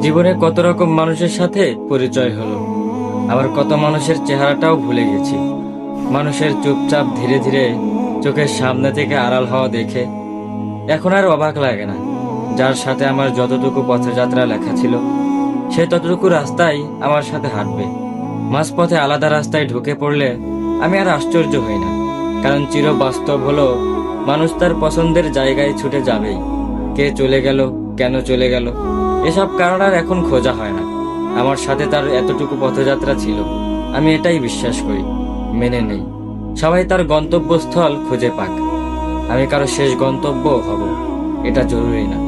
জীবনে কত রকম মানুষের সাথে পরিচয় হলো, আবার কত মানুষের চেহারাটাও ভুলে গেছি। মানুষের চুপচাপ ধীরে ধীরে চোখের সামনে থেকে আড়াল হওয়া দেখে এখন আর অবাক লাগে না। যার সাথে আমার যতটুকু পথযাত্রা লেখা ছিল, সে ততটুকু রাস্তায় আমার সাথে হাঁটবে। মাঝপথে আলাদা রাস্তায় ঢুকে পড়লে আমি আর আশ্চর্য হই না, কারণ চির বাস্তব হলো মানুষ তার পছন্দের জায়গায় ছুটে যাবেই। কে চলে গেল, কেন চলে গেল, এসব কারণ আর এখন খোঁজা হয় না। আমার সাথে তার এতটুকু পথযাত্রা ছিল, আমি এটাই বিশ্বাস করি, মেনে নেই। সবাই তার গন্তব্যস্থল খুঁজে পাক, আমি কারো শেষ গন্তব্য হব এটা জরুরি না।